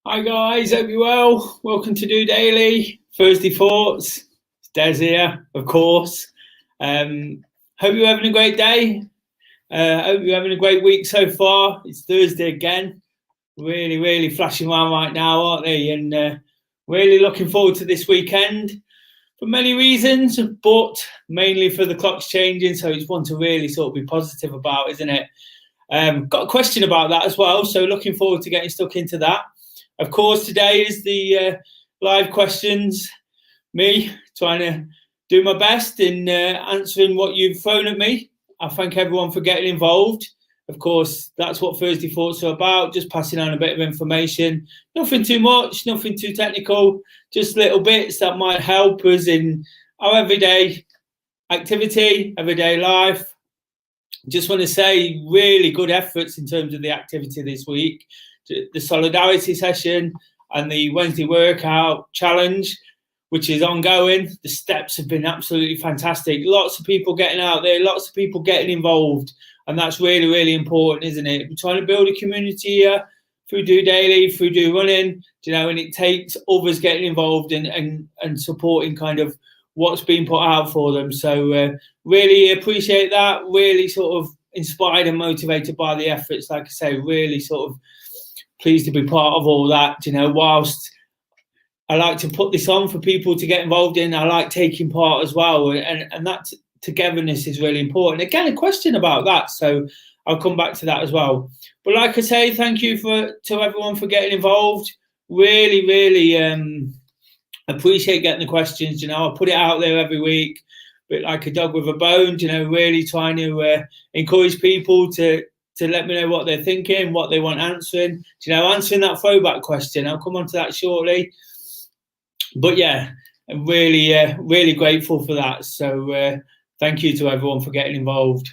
Hi guys, hope you're well. Welcome to DOdaily, Thursday Thoughts. It's Des here, of course. Hope you're having a great day. Hope you're having a great week so far. It's Thursday again. Really flashing around right now, aren't they? And really looking forward to this weekend for many reasons, but mainly for the clocks changing. So it's one to really sort of be positive about, isn't it? Got a question about that as well. So looking forward to getting stuck into that. Of course, today is the live questions. Me trying to do my best in answering what you've thrown at me. I thank everyone for getting involved. Of course, that's what Thursday Thoughts are about, just passing on a bit of information. Nothing too much, nothing too technical, just little bits that might help us in our everyday activity, everyday life. Just want to say really good efforts in terms of the activity this week. The solidarity session and the Wednesday workout challenge, which is ongoing. The steps have been absolutely fantastic. Lots of people getting out there, lots of people getting involved. And that's really important, isn't it? We're trying to build a community here through DOdaily, through Do Running, and it takes others getting involved and supporting kind of what's being put out for them. So really appreciate that. Really sort of inspired and motivated by the efforts. Like I say, really sort of pleased to be part of all that, whilst I like to put this on for people to get involved in, I like taking part as well. And that togetherness is really important. Again, a question about that. So I'll come back to that as well. But like I say, thank you to everyone for getting involved. Really appreciate getting the questions. I put it out there every week, but like a dog with a bone, really trying to encourage people to let me know what they're thinking, what they want answering. Answering that throwback question, I'll come on to that shortly. But yeah, I'm really grateful for that. So thank you to everyone for getting involved.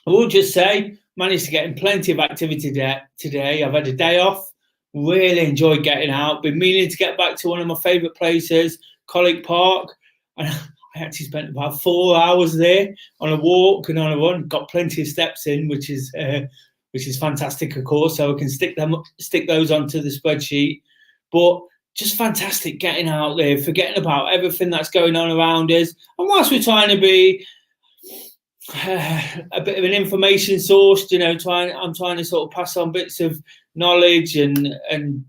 I will just say, managed to get in plenty of activity today. I've had a day off. Really enjoyed getting out. Been meaning to get back to one of my favourite places, Colwick Park. And I actually spent about 4 hours there on a walk and on a run. Got plenty of steps in, which is fantastic, of course. So I can stick those onto the spreadsheet. But just fantastic getting out there, forgetting about everything that's going on around us. And whilst we're trying to be a bit of an information source, I'm trying to sort of pass on bits of knowledge and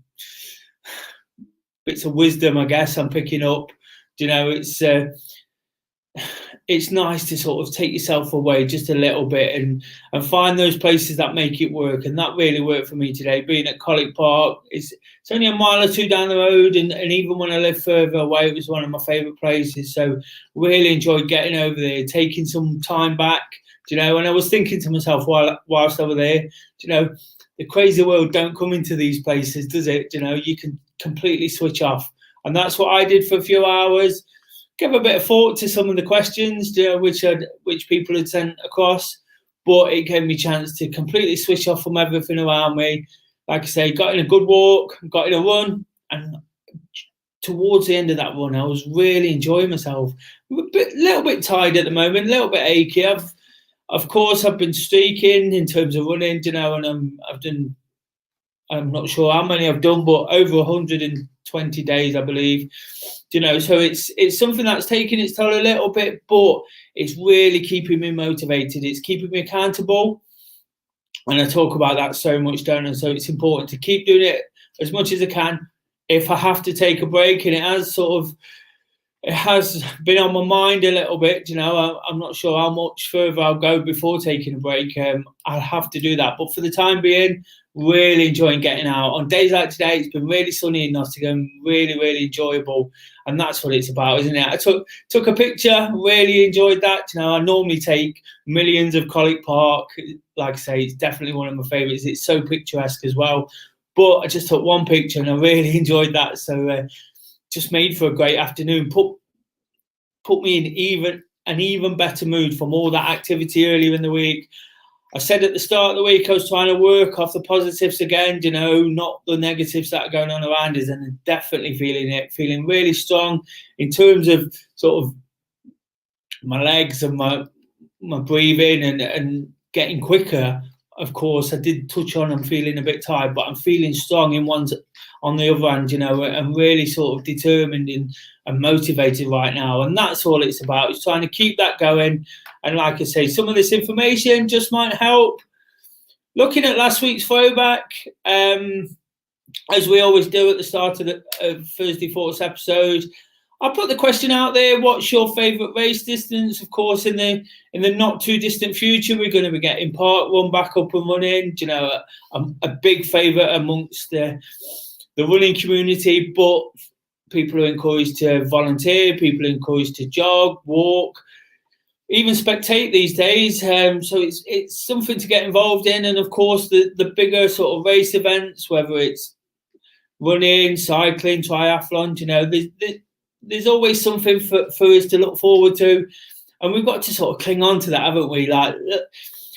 bits of wisdom, I guess I'm picking up. It's nice to sort of take yourself away just a little bit and find those places that make it work. And that really worked for me today. Being at Colwick Park, it's only a mile or two down the road, and even when I lived further away, it was one of my favourite places. So really enjoyed getting over there, taking some time back, and I was thinking to myself whilst over there, the crazy world don't come into these places, does it? You can completely switch off. And that's what I did for a few hours. Give a bit of thought to some of the questions, which people had sent across, but it gave me a chance to completely switch off from everything around me. Like I say, got in a good walk, got in a run, and towards the end of that run, I was really enjoying myself. A little bit tired at the moment, a little bit achy. Of course, I've been streaking in terms of running, and I've done, I'm not sure how many I've done, but over 120 days, I believe. So it's something that's taking its toll a little bit, but it's really keeping me motivated. It's keeping me accountable. And I talk about that so much, don't I? So it's important to keep doing it as much as I can. If I have to take a break, and it has been on my mind a little bit, I'm not sure how much further I'll go before taking a break. I'll have to do that. But for the time being, really enjoying getting out. On days like today, it's been really sunny in Nottingham, really enjoyable. And that's what it's about, isn't it? I took a picture, really enjoyed that. I normally take millions of Colwick Park. Like I say, it's definitely one of my favourites. It's so picturesque as well. But I just took one picture and I really enjoyed that. So just made for a great afternoon. Put me in an even better mood from all that activity earlier in the week. I said at the start of the week I was trying to work off the positives again, not the negatives that are going on around us, and I'm definitely feeling really strong in terms of sort of my legs and my breathing and getting quicker. of course, I did touch on I'm feeling a bit tired, but I'm feeling strong in ones on the other hand, I'm really sort of determined and motivated right now. And that's all it's about. It's trying to keep that going. And like I say, some of this information just might help. Looking at last week's throwback, as we always do at the start of the Thursday Thoughts episode, I put the question out there: what's your favourite race distance? Of course, in the not too distant future, we're going to be getting Park Run back up and running. A big favourite amongst the running community, but people are encouraged to volunteer. People are encouraged to jog, walk, even spectate these days. So it's something to get involved in. And of course, the bigger sort of race events, whether it's running, cycling, triathlon, there's always something for us to look forward to. And we've got to sort of cling on to that, haven't we? Like,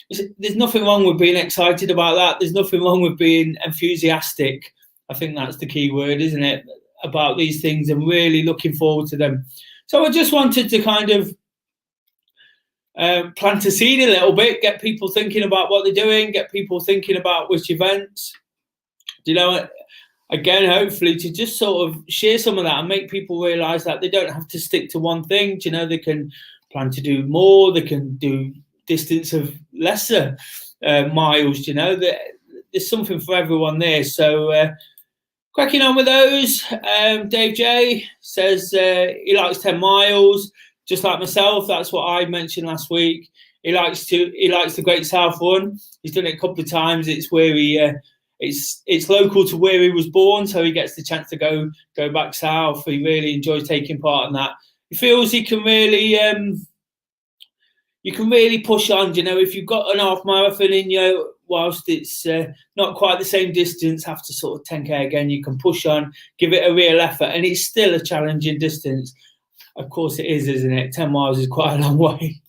there's nothing wrong with being excited about that. There's nothing wrong with being enthusiastic. I think that's the key word, isn't it? About these things and really looking forward to them. So I just wanted to kind of plant a seed a little bit, get people thinking about what they're doing, get people thinking about which events, again, hopefully to just sort of share some of that and make people realise that they don't have to stick to one thing. They can plan to do more, they can do distance of lesser miles, there's something for everyone there. So cracking on with those. Dave J says he likes 10 miles, just like myself. That's what I mentioned last week. He likes the Great South Run. He's done it a couple of times. It's where it's local to where he was born, so he gets the chance to go back south. He really enjoys taking part in that. He feels he can really you can really push on. If you've got an half marathon in you, whilst it's not quite the same distance, after sort of 10k again, you can push on, give it a real effort, and it's still a challenging distance. Of course it is, isn't it? 10 miles is quite a long way.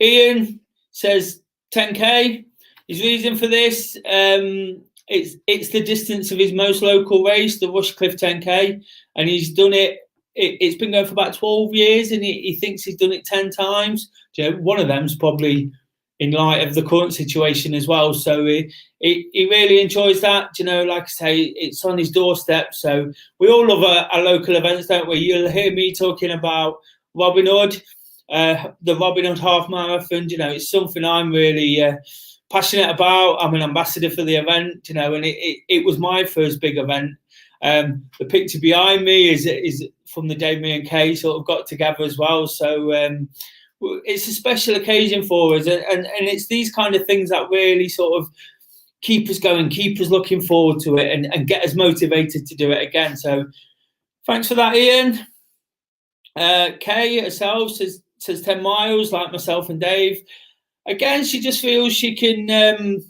Ian says 10k. His reason for this, it's the distance of his most local race, the Rushcliffe 10k, and he's done it. It's been going for about 12 years, and he thinks he's done it 10 times. One of them's probably in light of the current situation as well. So he really enjoys that. Like I say, it's on his doorstep. So we all love our local events, don't we? You'll hear me talking about Robin Hood, the Robin Hood Half Marathon. It's something I'm really passionate about. I'm an ambassador for the event, and it was my first big event. The picture behind me is from the day me and Kay sort of got together as well. So it's a special occasion for us, and it's these kind of things that really sort of keep us going, keep us looking forward to it, and get us motivated to do it again. So thanks for that, Ian. Kay herself says 10 miles, like myself and Dave. Again, she just feels she can.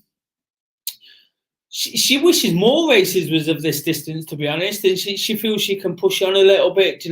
She wishes more races was of this distance, to be honest, and she feels she can push on a little bit,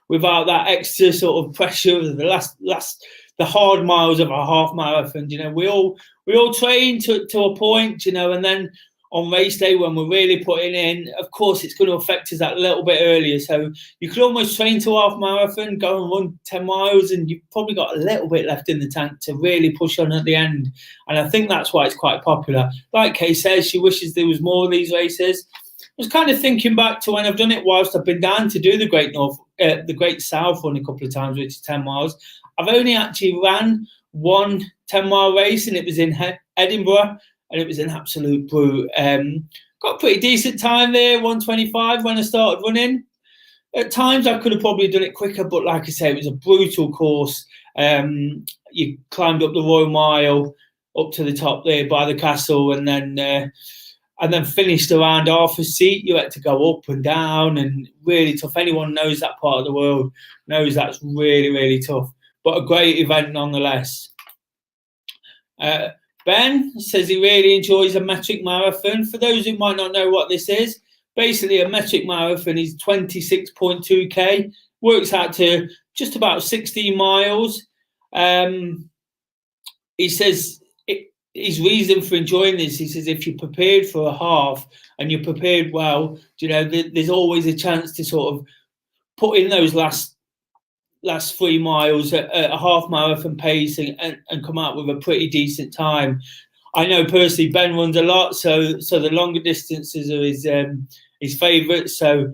without that extra sort of pressure of the hard miles of a half marathon. We all train to a point, and then on race day when we're really putting in, of course, it's going to affect us that little bit earlier. So you could almost train to half marathon, go and run 10 miles, and you've probably got a little bit left in the tank to really push on at the end. And I think that's why it's quite popular. Like Kay says, she wishes there was more of these races. I was kind of thinking back to when I've done it whilst I've been down to do the Great South Run a couple of times, which is 10 miles. I've only actually ran one 10-mile race, and it was in Edinburgh. And it was an absolute brute. Got a pretty decent time there, 1:25 when I started running. At times I could have probably done it quicker, but like I say, it was a brutal course. You climbed up the Royal Mile, up to the top there by the castle, and then finished around Arthur's Seat. You had to go up and down, and really tough. Anyone knows that part of the world knows that's really, really tough. But a great event nonetheless. Ben says he really enjoys a metric marathon. For those who might not know what this is, basically a metric marathon is 26.2k, works out to just about 16 miles. He says his reason for enjoying this, he says if you're prepared for a half and you're prepared well, there's always a chance to sort of put in those last 3 miles at a half marathon pace and come out with a pretty decent time. I know personally Ben runs a lot, so the longer distances are his favourites. So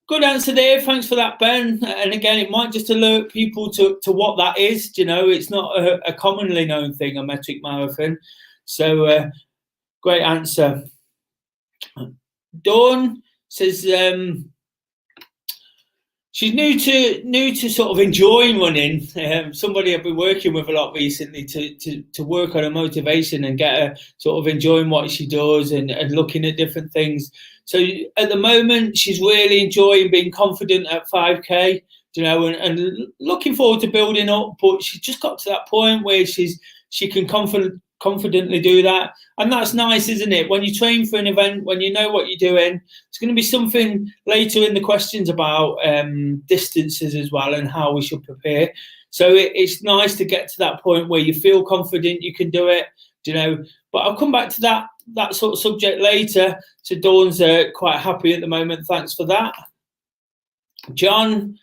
good answer there. Thanks for that, Ben. And again, it might just alert people to what that is. It's not a commonly known thing, a metric marathon. So great answer. Dawn says she's new to sort of enjoying running. Somebody I've been working with a lot recently to work on her motivation and get her sort of enjoying what she does and looking at different things. So at the moment, she's really enjoying being confident at 5K, and looking forward to building up. But she just got to that point where she can confidently do that, and that's nice, isn't it? When you train for an event, when you know what you're doing, it's going to be something later in the questions about distances as well and how we should prepare. So it's nice to get to that point where you feel confident you can do it, But I'll come back to that sort of subject later. So Dawn's quite happy at the moment. Thanks for that. John,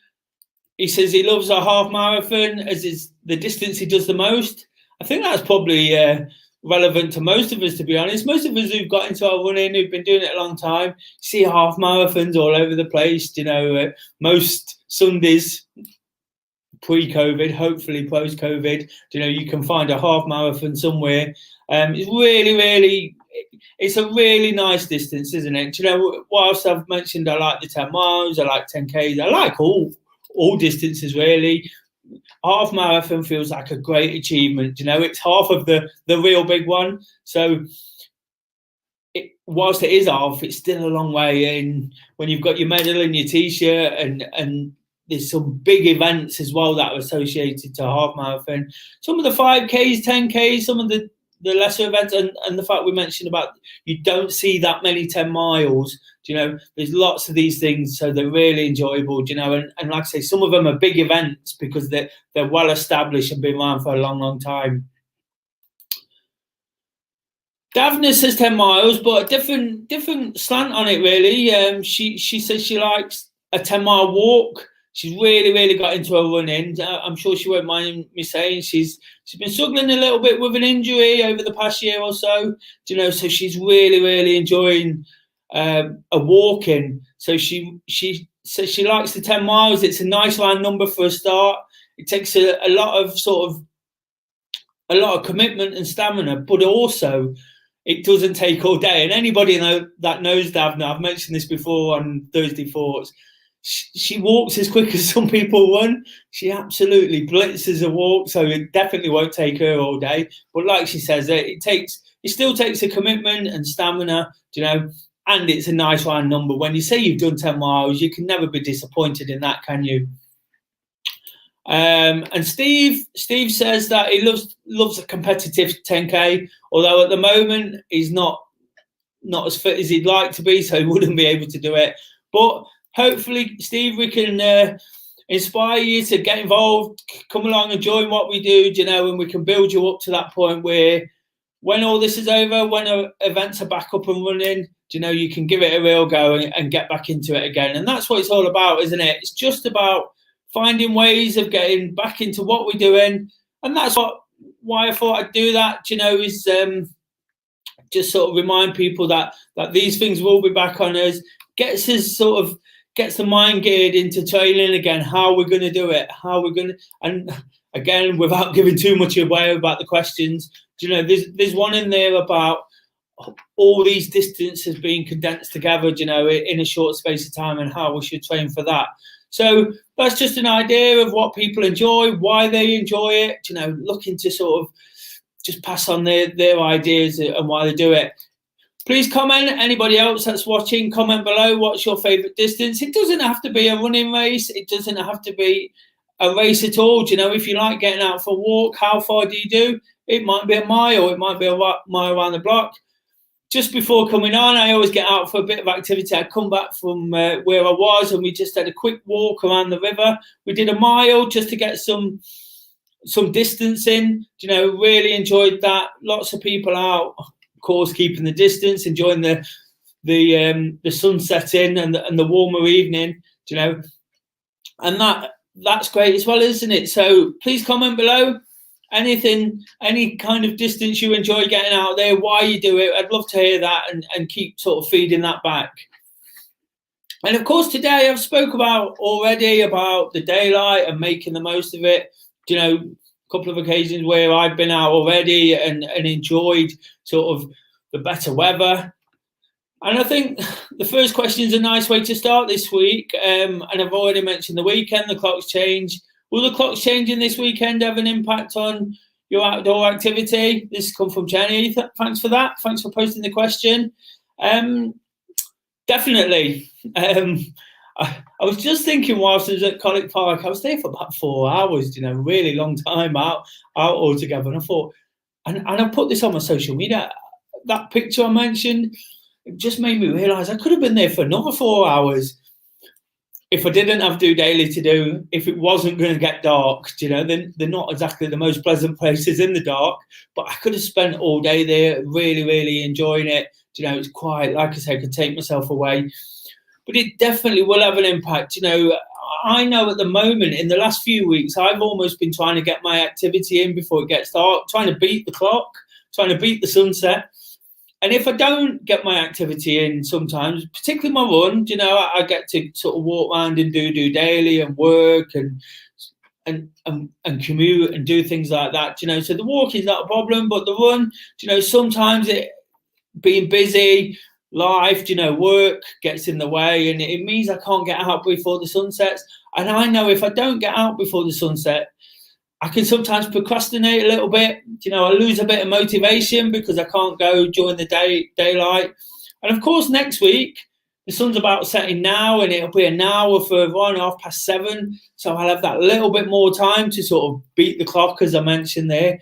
he says he loves a half marathon as is the distance he does the most. I think that's probably relevant to most of us, to be honest. Most of us who've got into our running, who've been doing it a long time, see half marathons all over the place. Most Sundays, pre-COVID, hopefully post-COVID, you can find a half marathon somewhere. It's really, it's a really nice distance, isn't it? Whilst I've mentioned I like the 10 miles, I like 10Ks, I like all distances really. Half marathon feels like a great achievement. It's half of the real big one. So whilst it is half, it's still a long way in when you've got your medal and your T-shirt and there's some big events as well that are associated to half marathon. Some of the 5Ks, 10Ks, some of the lesser events, and the fact we mentioned about you don't see that many 10 miles. There's lots of these things, so they're really enjoyable. And like I say, some of them are big events because they're well established and been around for a long time. Davna says 10 miles, but a different slant on it really. She says she likes a 10-mile walk. She's really got into her running. I'm sure she won't mind me saying she's been struggling a little bit with an injury over the past year or so. So she's really enjoying a walking. So she says she likes the 10 miles. It's a nice round number for a start. It takes a lot of commitment and stamina, but also it doesn't take all day. And anybody that knows Davna, I've mentioned this before on Thursday Thoughts, she walks as quick as some people run. She absolutely blitzes a walk, so it definitely won't take her all day. But like she says, it still takes a commitment and stamina, and it's a nice round number. When you say you've done 10 miles, you can never be disappointed in that, can you? And Steve says that he loves a competitive 10K, although at the moment he's not as fit as he'd like to be, so he wouldn't be able to do it. But hopefully, Steve, we can inspire you to get involved, come along and join what we do, and we can build you up to that point where when all this is over, when events are back up and running, you can give it a real go and get back into it again. And that's what it's all about, isn't it? It's just about finding ways of getting back into what we're doing. And that's why I thought I'd do that, is just sort of remind people that these things will be back on us, gets the mind geared into training again, how we're going to do it, and again, without giving too much away about the questions, there's one in there about all these distances being condensed together, in a short space of time and how we should train for that. So that's just an idea of what people enjoy, why they enjoy it, looking to sort of just pass on their ideas and why they do it. Please comment, anybody else that's watching, comment below what's your favourite distance. It doesn't have to be a running race. It doesn't have to be a race at all. If you like getting out for a walk, how far do you do? It might be a mile, it might be a mile around the block. Just before coming on, I always get out for a bit of activity. I come back from where I was and we just had a quick walk around the river. We did a mile just to get some distance in. Really enjoyed that. Lots of people out, of course, keeping the distance, enjoying the sun setting and the warmer evening, and that's great as well, isn't it? So please comment below any kind of distance you enjoy getting out there, why you do it. I'd love to hear that and keep sort of feeding that back. And of course, today I've spoke already about the daylight and making the most of it. A couple of occasions where I've been out already and enjoyed sort of the better weather. And I think the first question is a nice way to start this week. And I've already mentioned the weekend, the clocks change. Will the clocks changing this weekend have an impact on your outdoor activity? This has come from Jenny. Thanks for that. Thanks for posting the question. Definitely. I was just thinking whilst I was at College Park, I was there for about 4 hours, really long time out altogether. And I thought, and I put this on my social media, that picture I mentioned, it just made me realise I could have been there for another 4 hours if I didn't have DOdaily to do, if it wasn't going to get dark. Then they're not exactly the most pleasant places in the dark, but I could have spent all day there really, really enjoying it. It's quiet, like I say, I could take myself away. But it definitely will have an impact. I know at the moment, in the last few weeks, I've almost been trying to get my activity in before it gets dark, trying to beat the clock, trying to beat the sunset. And if I don't get my activity in sometimes, particularly my run, I get to sort of walk around and do DOdaily and work and commute and do things like that. So the walk is not a problem, but the run, sometimes it being busy, life, work gets in the way, and it means I can't get out before the sun sets. And I know if I don't get out before the sunset, I can sometimes procrastinate a little bit. I lose a bit of motivation because I can't go during the daylight. And of course, next week, the sun's about setting now, and it'll be an hour further on, 7:30. So I'll have that little bit more time to sort of beat the clock, as I mentioned there,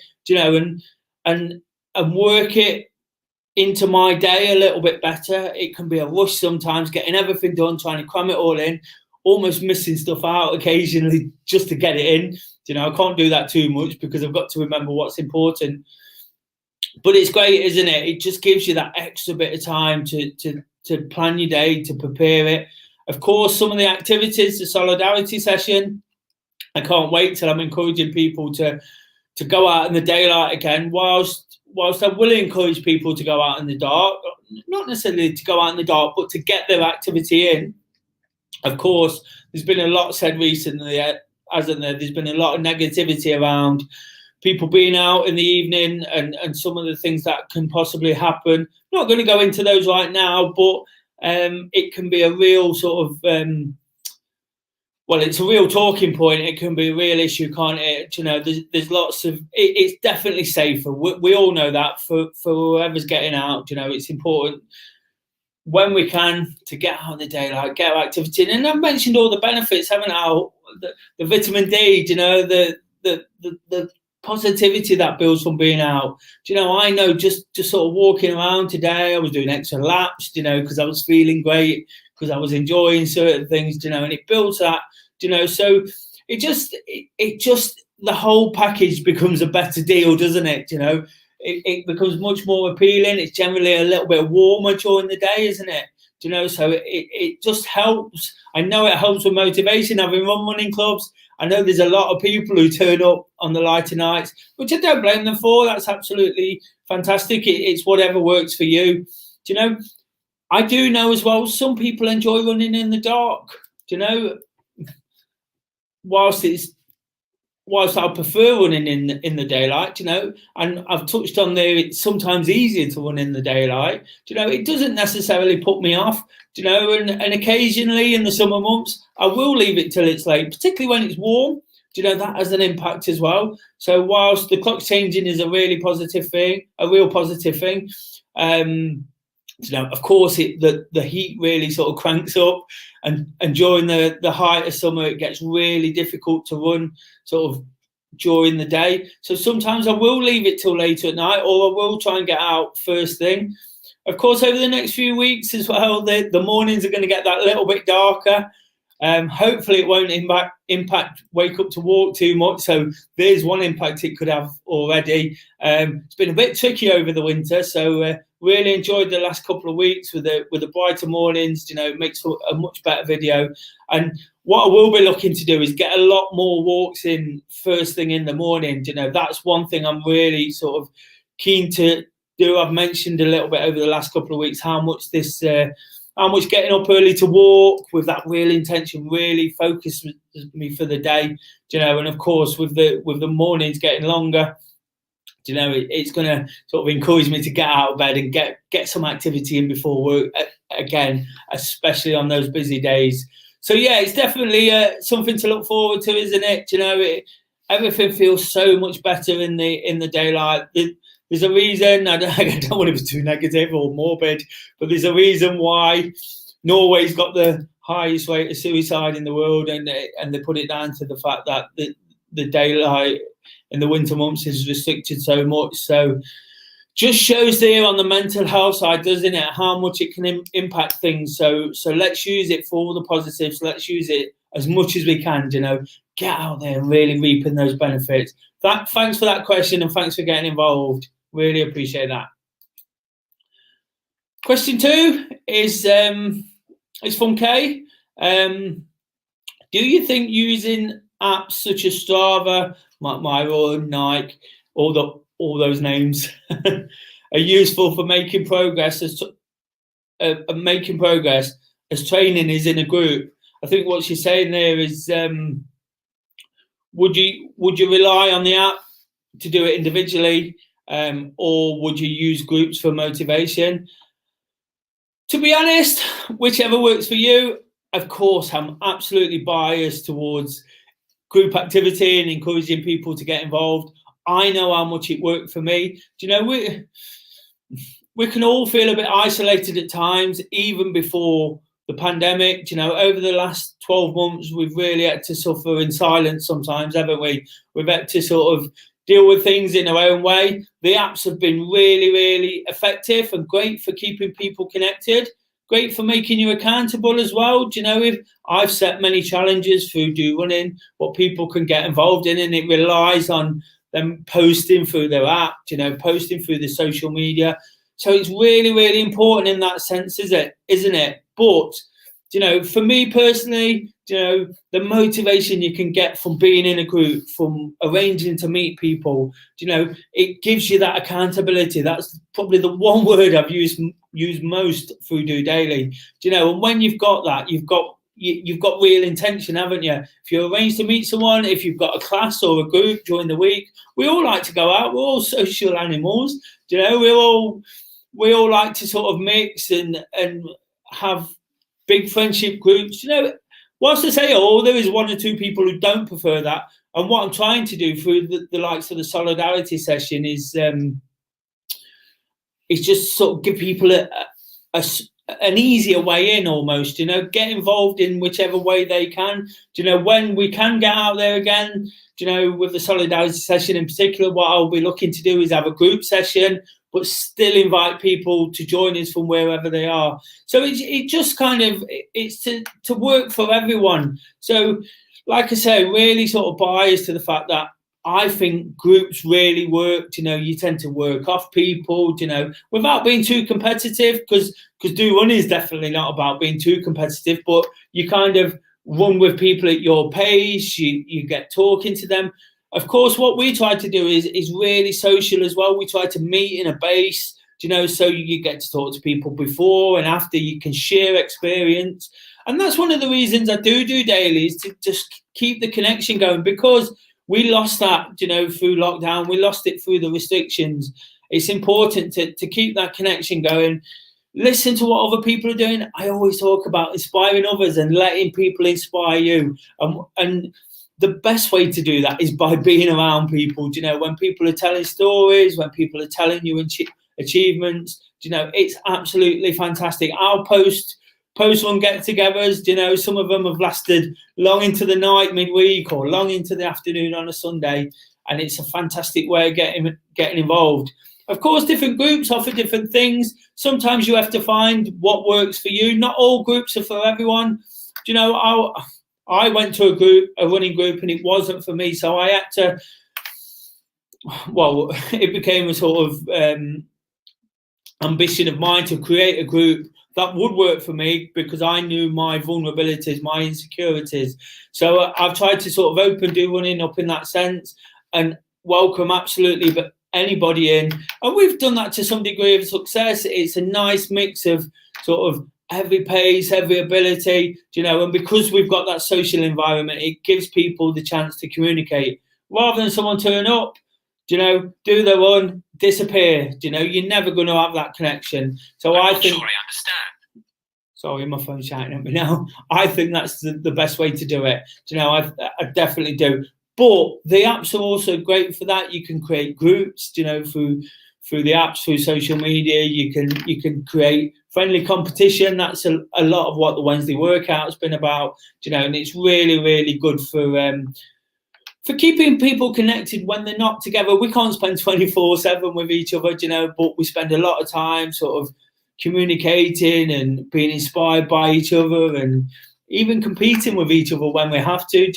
and work it into my day a little bit better. It can be a rush sometimes, getting everything done, trying to cram it all in, almost missing stuff out occasionally just to get it in. I can't do that too much because I've got to remember what's important. But it's great, isn't it? It just gives you that extra bit of time to plan your day, to prepare it. Of course, some of the activities, the solidarity session, I can't wait till I'm encouraging people to go out in the daylight again, whilst I will encourage people to go out in the dark, not necessarily to go out in the dark, but to get their activity in. Of course, there's been a lot said recently, hasn't there? There's been a lot of negativity around people being out in the evening and some of the things that can possibly happen. Not going to go into those right now, but it can be a real sort of, it's a real talking point. It can be a real issue, can't it? There's lots of, it's definitely safer. We all know that for whoever's getting out, it's important when we can to get out in the daylight, get our activity in. And I've mentioned all the benefits, haven't I? The vitamin D, the positivity that builds from being out. I know just sort of walking around today, I was doing extra laps, because I was feeling great, because I was enjoying certain things, and it builds that, so it just the whole package becomes a better deal, doesn't it? It becomes much more appealing. It's generally a little bit warmer during the day, isn't it? So it just helps. I know it helps with motivation, having running clubs. I know there's a lot of people who turn up on the lighter nights, which I don't blame them for. That's absolutely fantastic. It's whatever works for you. I do know as well, some people enjoy running in the dark. Whilst I prefer running in the daylight, and I've touched on there, it's sometimes easier to run in the daylight. It doesn't necessarily put me off, and occasionally in the summer months, I will leave it till it's late, particularly when it's warm. That has an impact as well. So whilst the clock changing is a really positive thing, a real positive thing, of course, the heat really sort of cranks up, and during the height of summer, it gets really difficult to run sort of during the day. So sometimes I will leave it till later at night, or I will try and get out first thing. Of course, over the next few weeks as well, the mornings are going to get that little bit darker. Hopefully it won't impact wake up to walk too much. So there's one impact it could have already. It's been a bit tricky over the winter, so really enjoyed the last couple of weeks with the brighter mornings. It makes for a much better video. And what I will be looking to do is get a lot more walks in first thing in the morning. That's one thing I'm really sort of keen to do. I've mentioned a little bit over the last couple of weeks how much getting up early to walk with that real intention really focuses me for the day. And of course with the mornings getting longer, it's going to sort of encourage me to get out of bed and get some activity in before work again, especially on those busy days. So yeah, it's definitely something to look forward to, isn't it? Everything feels so much better in the daylight. There's a reason. I don't want to be too negative or morbid, but there's a reason why Norway's got the highest rate of suicide in the world, and they put it down to the fact that the daylight in the winter months is restricted so much. So just shows there on the mental health side, doesn't it, how much it can impact things. So let's use it for all the positives. Let's use it as much as we can, get out there and really reaping those benefits. Thanks for that question, and thanks for getting involved. Really appreciate that. Question 2 is from Kay. Do you think using apps such as Strava, Myron, Nike, all those names are useful for making progress as training is in a group? I think what she's saying there is, would you rely on the app to do it individually, or would you use groups for motivation? To be honest, whichever works for you. Of course, I'm absolutely biased towards group activity and encouraging people to get involved. I know how much it worked for me. We can all feel a bit isolated at times, even before the pandemic. Over the last 12 months, we've really had to suffer in silence sometimes, haven't we? We've had to sort of deal with things in our own way. The apps have been really, really effective and great for keeping people connected. Great for making you accountable as well. If I've set many challenges through Do Running, what people can get involved in, and it relies on them posting through their app, posting through the social media. So it's really, really important in that sense, isn't it? But, for me personally, the motivation you can get from being in a group, from arranging to meet people, it gives you that accountability. That's probably the one word I've used most through DOdaily. And when you've got that, you've got real intention, haven't you? If you arrange to meet someone, if you've got a class or a group during the week, we all like to go out. We're all social animals. We all like to sort of mix and have big friendship groups. Whilst I say there is one or two people who don't prefer that. And what I'm trying to do through the likes of the solidarity session is just sort of give people an easier way in almost, get involved in whichever way they can. When we can get out there again, with the solidarity session in particular, what I'll be looking to do is have a group session, but still invite people to join us from wherever they are. So it just kind of, it's to work for everyone. So like I say, really sort of biased to the fact that I think groups really work. You tend to work off people, without being too competitive, because Do Run is definitely not about being too competitive, but you kind of run with people at your pace, you get talking to them. Of course, what we try to do is really social as well. We try to meet in a base, so you get to talk to people before and after. You can share experience. And that's one of the reasons I do DOdaily, is to just keep the connection going, because we lost that, through lockdown. We lost it through the restrictions. It's important to keep that connection going. Listen to what other people are doing. I always talk about inspiring others and letting people inspire you. And the best way to do that is by being around people. When people are telling stories, when people are telling you achievements, it's absolutely fantastic. I'll post on get-togethers. Some of them have lasted long into the night, midweek, or long into the afternoon on a Sunday, and it's a fantastic way of getting involved. Of course, different groups offer different things. Sometimes you have to find what works for you. Not all groups are for everyone. I went to a running group, and it wasn't for me, so I had to. Well, it became a sort of ambition of mine to create a group that would work for me, because I knew my vulnerabilities, my insecurities. So I've tried to sort of open Do Running up in that sense and welcome absolutely but anybody in. And we've done that to some degree of success. It's a nice mix of sort of every pace, every ability, and because we've got that social environment, it gives people the chance to communicate rather than someone turn up, do their run, disappear. You're never going to have that connection. So I think. Sure, I understand. Sorry, my phone's shouting at me now. I think that's the best way to do it. I definitely do. But the apps are also great for that. You can create groups, through the apps, through social media. You can create friendly competition. That's a lot of what the Wednesday workout's been about, and it's really, really good for keeping people connected when they're not together. We can't spend 24/7 with each other, but we spend a lot of time sort of communicating and being inspired by each other and even competing with each other when we have to.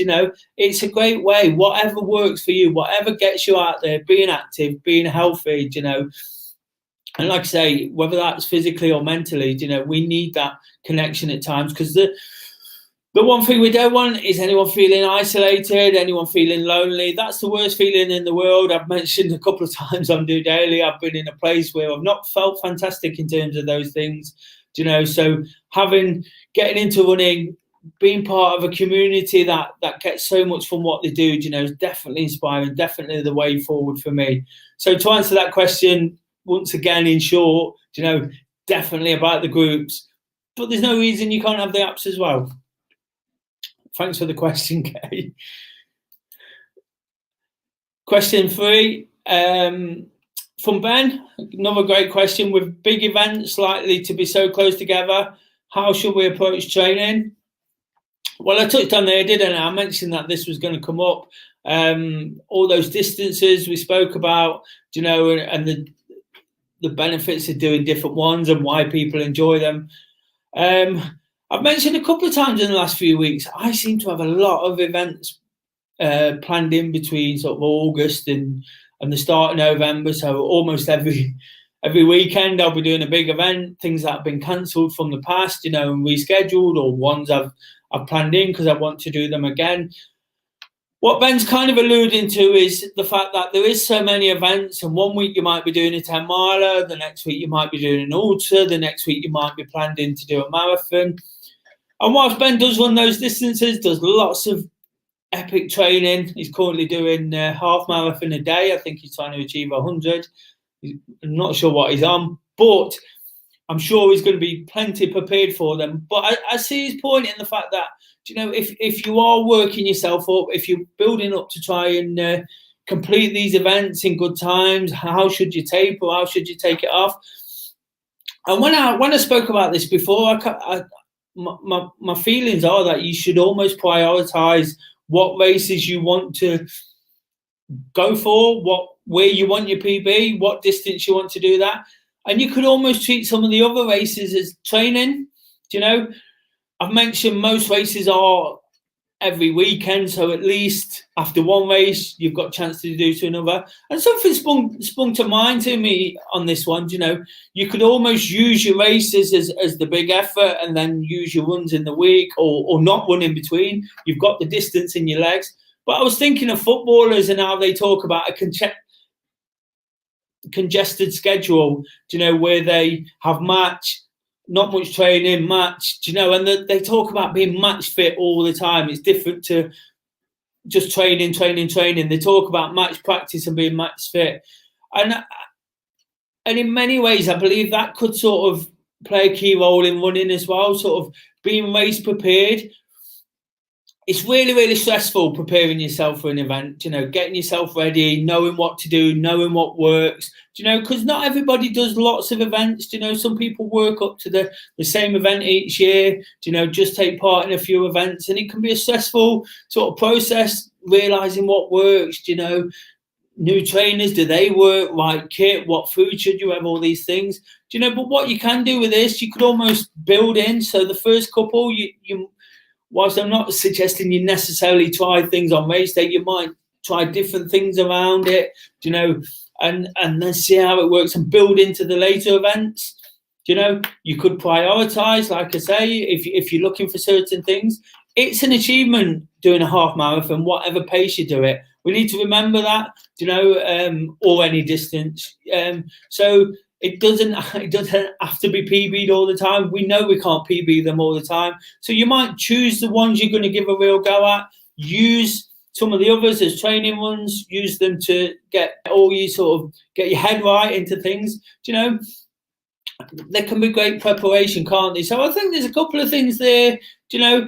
It's a great way, whatever works for you, whatever gets you out there, being active, being healthy, and like I say, whether that's physically or mentally, we need that connection at times, because the one thing we don't want is anyone feeling isolated, anyone feeling lonely. That's the worst feeling in the world. I've mentioned a couple of times on DOdaily, I've been in a place where I've not felt fantastic in terms of those things, so getting into running, being part of a community that gets so much from what they do, is definitely inspiring, definitely the way forward for me. So to answer that question, once again, in short, definitely about the groups, but there's no reason you can't have the apps as well. Thanks for the question, Kay. Question 3 from Ben. Another great question. With big events likely to be so close together, how should we approach training? Well, I touched on there, didn't I? I mentioned that this was going to come up. All those distances we spoke about, and the benefits of doing different ones and why people enjoy them. I've mentioned a couple of times in the last few weeks, I seem to have a lot of events planned in between sort of August and the start of November. So almost every weekend I'll be doing a big event, things that have been cancelled from the past, and rescheduled, or ones I've planned in because I want to do them again. What Ben's kind of alluding to is the fact that there is so many events, and one week you might be doing a 10 miler, the next week you might be doing an ultra, the next week you might be planned in to do a marathon. And whilst Ben does run those distances, does lots of epic training. He's currently doing half marathon a day. I think he's trying to achieve 100. I'm not sure what he's on, but I'm sure he's going to be plenty prepared for them. But I see his point in the fact that, if you are working yourself up, if you're building up to try and complete these events in good times, how should you taper? How should you take it off? And when I spoke about this before, my feelings are that you should almost prioritize what races you want to go for, where you want your PB, what distance you want to do that. And you could almost treat some of the other races as training. I've mentioned most races are every weekend, so at least after one race, you've got a chance to do to another. And something sprung to mind to me on this one. You could almost use your races as the big effort, and then use your runs in the week, or not run in between. You've got the distance in your legs. But I was thinking of footballers and how they talk about a congested schedule, where they have match, not much training, match, and they talk about being match fit all the time. It's different to just training. They talk about match practice and being match fit. And in many ways, I believe that could sort of play a key role in running as well, sort of being race prepared. It's really, really stressful preparing yourself for an event, getting yourself ready, knowing what to do, knowing what works, because not everybody does lots of events. Some people work up to the same event each year, just take part in a few events, and it can be a stressful sort of process, realizing what works, new trainers, do they work, right kit, what food should you have, all these things, but what you can do with this, you could almost build in. So the first couple, you whilst I'm not suggesting you necessarily try things on race day, you might try different things around it, and then see how it works and build into the later events. You know, you could prioritize, like I say, if you're looking for certain things. It's an achievement doing a half marathon, whatever pace you do it. We need to remember that, you know, or any distance. So it doesn't have to be PB'd all the time. We know we can't PB them all the time. So you might choose the ones you're going to give a real go at. Use some of the others as training runs. Use them to get your head right into things. You know, they can be great preparation, can't they? So I think there's a couple of things there. You know,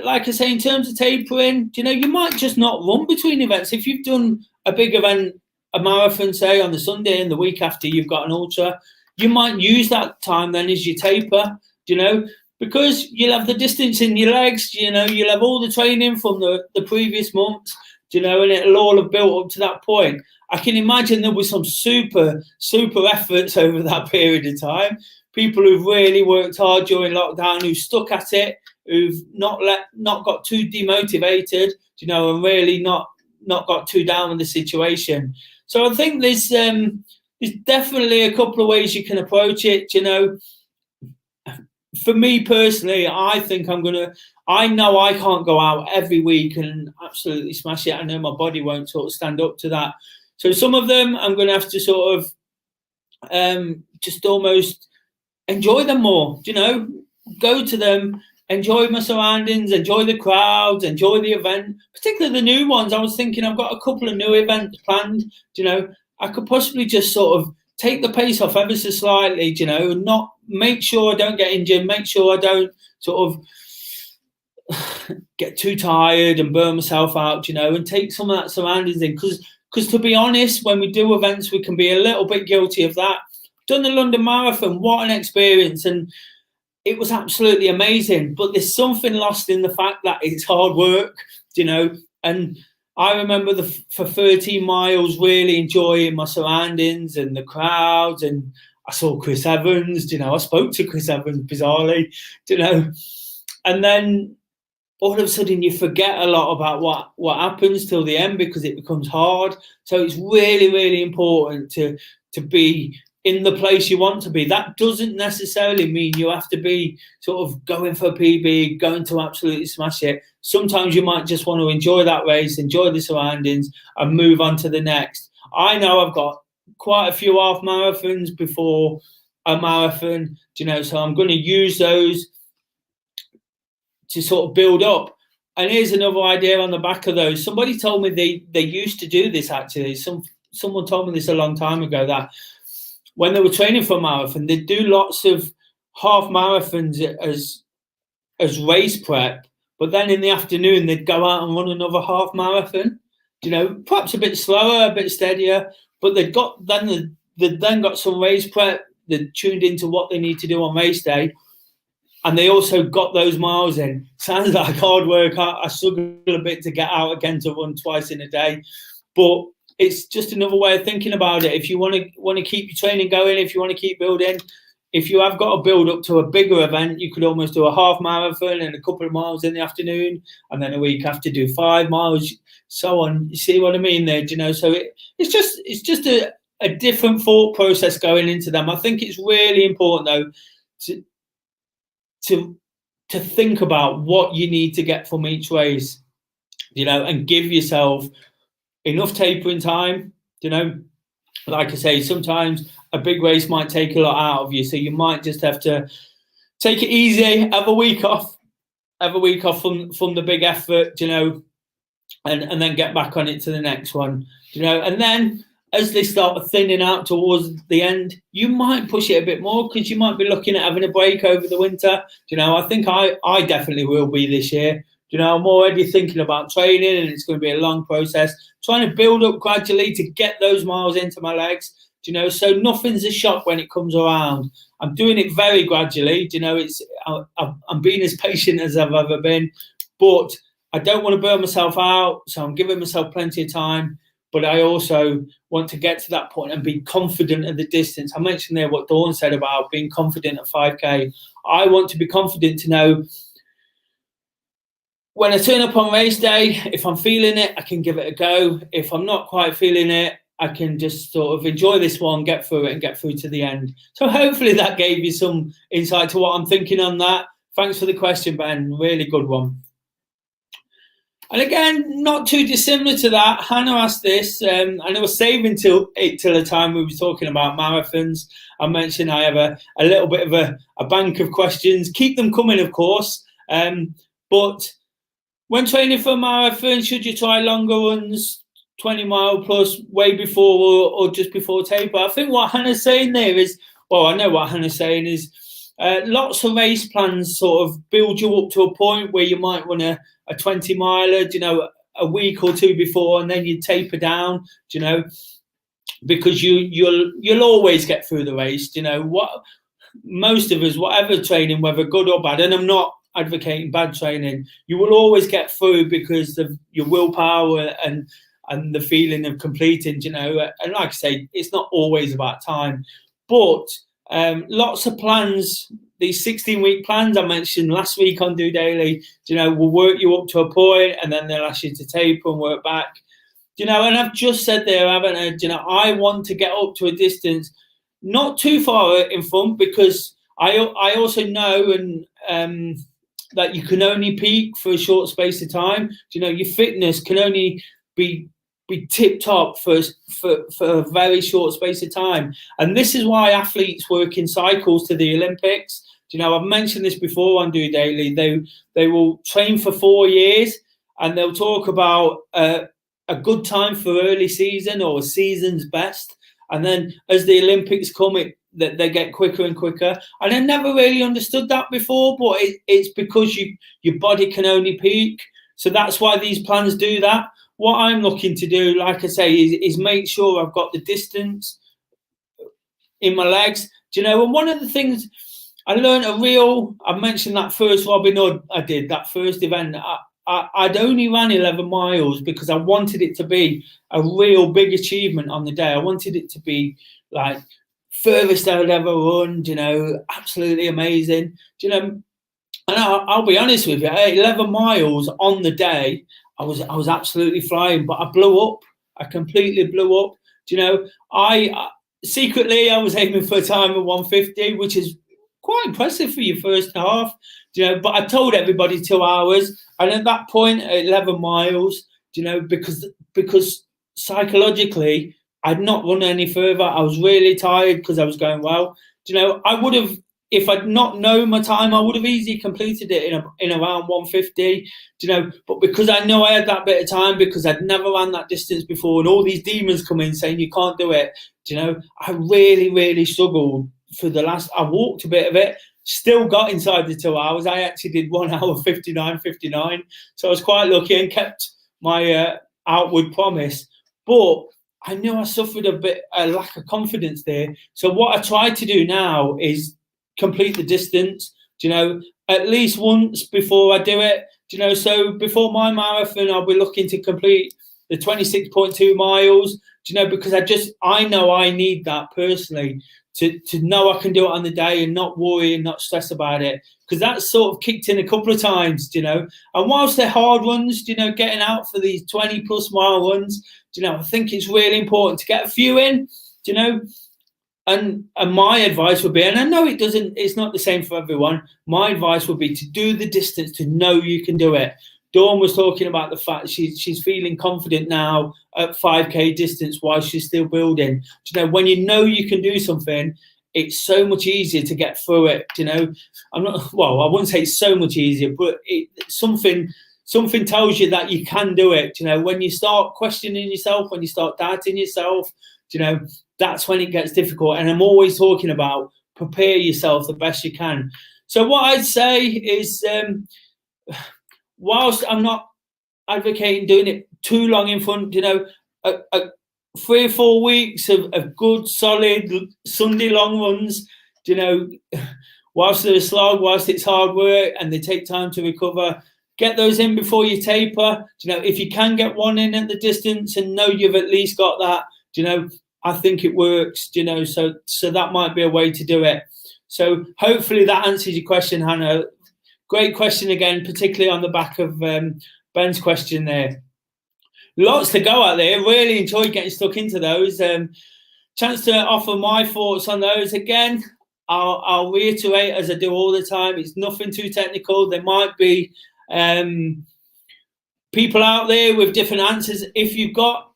like I say, in terms of tapering, you know, you might just not run between events. If you've done a big event, a marathon, say on the Sunday, and the week after you've got an ultra, you might use that time then as your taper, you know, because you'll have the distance in your legs, you know, you'll have all the training from the previous months, you know, and it'll all have built up to that point. I can imagine there'll be some super efforts over that period of time. People who've really worked hard during lockdown, who've stuck at it, who've not got too demotivated, you know, and really not got too down with the situation. So I think there's definitely a couple of ways you can approach it. You know, for me personally, I think I know I can't go out every week and absolutely smash it. I know my body won't sort of stand up to that. So some of them I'm going to have to sort of just almost enjoy them more, you know, go to them, enjoy my surroundings, enjoy the crowds, enjoy the event, particularly the new ones. I was thinking I've got a couple of new events planned, you know, I could possibly just sort of take the pace off ever so slightly, you know, and not make sure I don't get injured, make sure I don't sort of get too tired and burn myself out, you know, and take some of that surroundings in. Because to be honest, when we do events, we can be a little bit guilty of that. Done the London Marathon, what an experience. And it was absolutely amazing. But there's something lost in the fact that it's hard work, you know. And I remember for 13 miles really enjoying my surroundings and the crowds. And I saw Chris Evans, you know, I spoke to Chris Evans bizarrely, you know. And then all of a sudden you forget a lot about what happens till the end because it becomes hard. So it's really important to be in the place you want to be. That doesn't necessarily mean you have to be sort of going for a PB, going to absolutely smash it. Sometimes you might just want to enjoy that race, enjoy the surroundings and move on to the next. I know I've got quite a few half marathons before a marathon, you know, so I'm going to use those to sort of build up. And here's another idea on the back of those. Somebody told me they used to do this actually. Someone told me this a long time ago, that when they were training for a marathon, they'd do lots of half marathons as race prep, but then in the afternoon they'd go out and run another half marathon, you know, perhaps a bit slower, a bit steadier, but they'd then got some race prep, they'd tuned into what they need to do on race day. And they also got those miles in. Sounds like hard work. I struggle a bit to get out again to run twice in a day. But it's just another way of thinking about it. If you want to keep your training going, if you want to keep building, if you have got to build up to a bigger event, you could almost do a half marathon and a couple of miles in the afternoon, and then a week after do 5 miles, so on. You see what I mean there, you know? So it's just a different thought process going into them. I think it's really important though to think about what you need to get from each race, you know, and give yourself enough tapering time, you know. Like I say, sometimes a big race might take a lot out of you, so you might just have to take it easy, have a week off from the big effort, you know, and then get back on it to the next one, you know. And then as they start thinning out towards the end, you might push it a bit more because you might be looking at having a break over the winter. You know, I think I definitely will be this year. You know, I'm already thinking about training, and it's going to be a long process, trying to build up gradually to get those miles into my legs. You know, so nothing's a shock when it comes around. I'm doing it very gradually. You know, I'm being as patient as I've ever been, but I don't want to burn myself out, so I'm giving myself plenty of time. But I also want to get to that point and be confident at the distance. I mentioned there what Dawn said about being confident at 5K. I want to be confident to know when I turn up on race day, if I'm feeling it, I can give it a go. If I'm not quite feeling it, I can just sort of enjoy this one, get through it, and get through to the end. So hopefully that gave you some insight to what I'm thinking on that. Thanks for the question, Ben. Really good one. And again, not too dissimilar to that, Hannah asked this, and I was saving till the time we were talking about marathons. I mentioned I have a little bit of a bank of questions. Keep them coming, of course. But when training for a marathon, should you try longer runs, 20 mile plus, way before or just before taper? I think what Hannah's saying there is, well, I know what Hannah's saying is, lots of race plans sort of build you up to a point where you might run a 20 miler, a week or two before, and then you taper down, because you'll always get through the race. What most of us, whatever training, whether good or bad, and I'm not advocating bad training, you will always get through because of your willpower and the feeling of completing. And like I say, it's not always about time, but lots of plans, these 16-week plans I mentioned last week on DOdaily, will work you up to a point, and then they'll ask you to taper and work back. And I've just said there, haven't I? I want to get up to a distance not too far in front, because I also know that you can only peak for a short space of time. Your fitness can only be tip top for a very short space of time, and this is why athletes work in cycles to the Olympics. I've mentioned this before on DOdaily. They will train for 4 years, and they'll talk about a good time for early season or a season's best, and then as the Olympics come, they get quicker and quicker. And I never really understood that before, but it's because your body can only peak. So that's why these plans do that. What I'm looking to do, like I say, is make sure I've got the distance in my legs. And one of the things I learned I mentioned that first Robin Hood I did, that first event. I'd only ran 11 miles because I wanted it to be a real big achievement on the day. I wanted it to be like furthest I'd ever run, absolutely amazing. And I'll be honest with you, 11 miles on the day, I was absolutely flying, but I blew up. I completely blew up. I secretly I was aiming for a time of 150, which is quite impressive for your first half. But I told everybody 2 hours, and at that point, at 11 miles, because psychologically I'd not run any further. I was really tired because I was going well. I would have, if I'd not known my time, I would have easily completed it in around 150. But because I know I had that bit of time, because I'd never ran that distance before, and all these demons come in saying you can't do it. I really, really struggled for the last. I walked a bit of it, still got inside the 2 hours. I actually did 1 hour 59:59, so I was quite lucky and kept my outward promise. But I knew I suffered a lack of confidence there. So what I try to do now is complete the distance, at least once before I do it. So before my marathon, I'll be looking to complete the 26.2 miles, because I know I need that personally to know I can do it on the day and not worry and not stress about it, because that's sort of kicked in a couple of times, and whilst they're hard runs, getting out for these 20 plus mile runs, I think it's really important to get a few in, and my advice would be, and I know it's not the same for everyone, my advice would be to do the distance, to know you can do it. Dawn was talking about the fact she's feeling confident now at 5K distance while she's still building. When you know you can do something, it's so much easier to get through it. I wouldn't say it's so much easier, but something tells you that you can do it. When you start questioning yourself, when you start doubting yourself, that's when it gets difficult. And I'm always talking about prepare yourself the best you can. So what I'd say is, whilst I'm not advocating doing it too long in front, 3 or 4 weeks of good, solid Sunday long runs, whilst they're a slog, whilst it's hard work and they take time to recover, get those in before you taper. If you can get one in at the distance and know you've at least got that, I think it works, so that might be a way to do it. So hopefully that answers your question, Hannah. Great question again, particularly on the back of Ben's question there. lots to go out there. Really enjoyed getting stuck into those. Chance to offer my thoughts on those again. I'll reiterate, as I do all the time, it's nothing too technical. There might be people out there with different answers. If you've got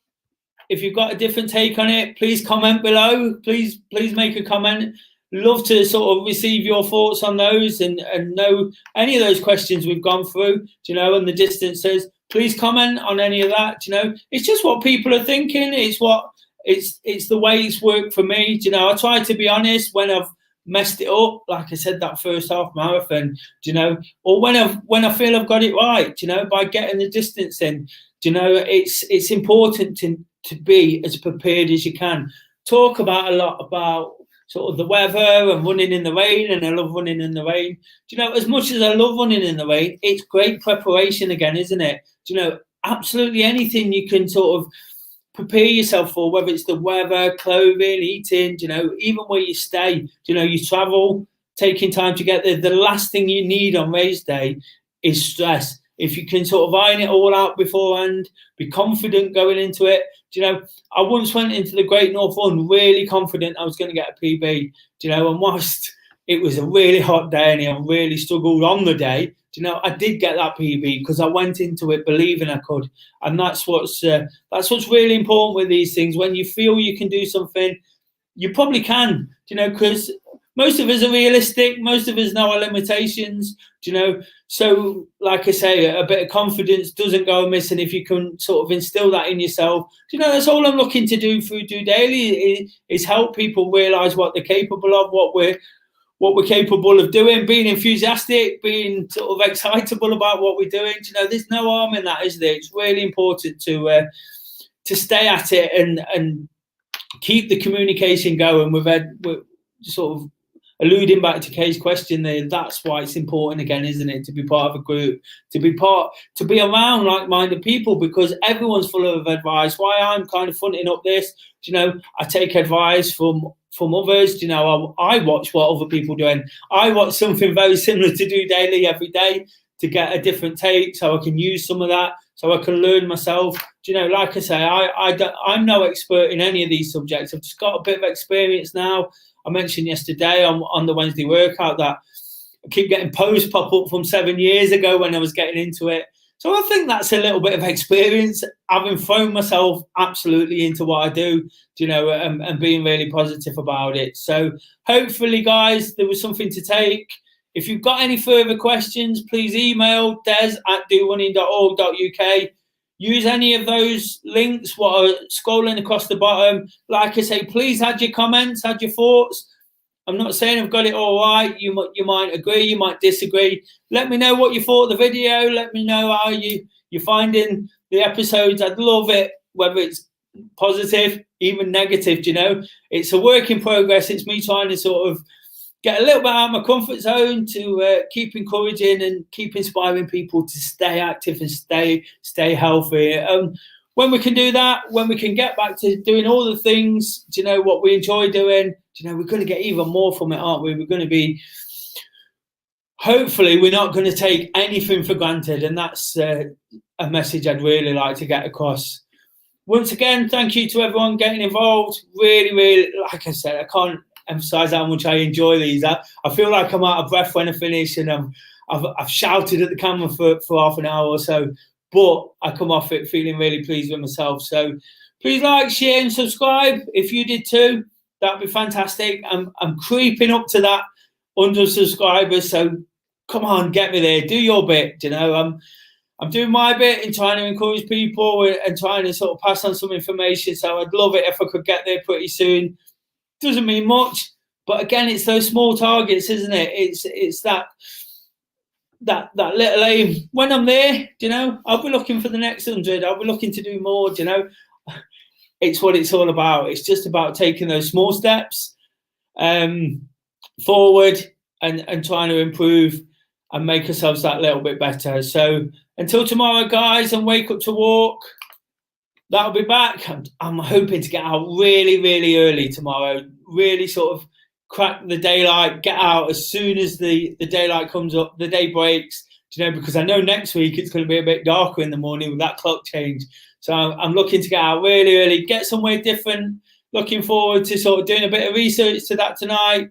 a different take on it, please comment below. Please make a comment. Love to sort of receive your thoughts on those and know any of those questions we've gone through, and the distances. Please comment on any of that. It's just what people are thinking. It's the way it's worked for me. I try to be honest when I've messed it up, like I said, that first half marathon, or when I feel I've got it right, by getting the distance in. It's important to be as prepared as you can. Talk about a lot about sort of the weather and running in the rain, and I love running in the rain. As much as I love running in the rain, it's great preparation again, isn't it? Absolutely anything you can sort of prepare yourself for, whether it's the weather, clothing, eating, even where you stay, you travel, taking time to get there. The last thing you need on race day is stress. If you can sort of iron it all out beforehand, be confident going into it. I once went into the Great North Run really confident I was going to get a PB, and whilst it was a really hot day and I really struggled on the day, I did get that PB because I went into it believing I could. And that's what's really important with these things. When you feel you can do something, you probably can, because most of us are realistic. Most of us know our limitations, So, like I say, a bit of confidence doesn't go amiss. And if you can sort of instill that in yourself, that's all I'm looking to do through DOdaily is help people realise what they're capable of, what we're capable of doing, being enthusiastic, being sort of excitable about what we're doing. There's no harm in that, is there? It's really important to stay at it and keep the communication going. We're sort of alluding back to Kay's question there. That's why it's important again, isn't it, to be part of a group, to be around like-minded people, because everyone's full of advice. Why I'm kind of fronting up this, I take advice from others. I watch what other people are doing. I watch something very similar to DOdaily every day to get a different take, so I can use some of that, so I can learn myself. Like I say, I'm no expert in any of these subjects. I've just got a bit of experience now. I mentioned yesterday on the Wednesday workout that I keep getting posts pop up from 7 years ago when I was getting into it. So I think that's a little bit of experience, having thrown myself absolutely into what I do, and being really positive about it. So hopefully, guys, there was something to take. If you've got any further questions, please email des@dorunning.org.uk. Use any of those links, what are scrolling across the bottom. Like I say, please add your comments, add your thoughts. I'm not saying I've got it all right. You might agree, you might disagree. Let me know what you thought of the video. Let me know how you're finding the episodes. I'd love it, whether it's positive, even negative. It's a work in progress. It's me trying to sort of get a little bit out of my comfort zone to keep encouraging and keep inspiring people to stay active and stay healthy. When we can do that, when we can get back to doing all the things, what we enjoy doing, we're going to get even more from it, aren't we? We're going to be, hopefully, we're not going to take anything for granted. And that's a message I'd really like to get across. Once again, thank you to everyone getting involved. Really, really, like I said, I can't emphasize how much I enjoy these. I feel like I'm out of breath when I finish, and I've shouted at the camera for half an hour or so, but I come off it feeling really pleased with myself. So please like, share and subscribe if you did too. That'd be fantastic. I'm creeping up to that 100 subscribers, so come on, get me there. Do your bit. I'm doing my bit in trying to encourage people and trying to sort of pass on some information. So I'd love it if I could get there pretty soon. Doesn't mean much, but again, it's those small targets, isn't it? It's that little aim. When I'm there, I'll be looking for the next 100. I'll be looking to do more. It's what it's all about. It's just about taking those small steps forward and trying to improve and make ourselves that little bit better. So until tomorrow, guys, and wake up to walk. That'll be back. I'm hoping to get out really, really early tomorrow. Really sort of crack the daylight, get out as soon as the daylight comes up, the day breaks. because I know next week it's going to be a bit darker in the morning with that clock change. So I'm looking to get out really early, get somewhere different. Looking forward to sort of doing a bit of research to that tonight,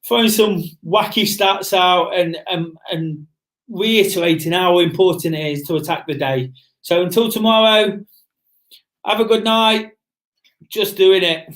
throwing some wacky stats out and reiterating how important it is to attack the day. So until tomorrow, have a good night. Just doing it.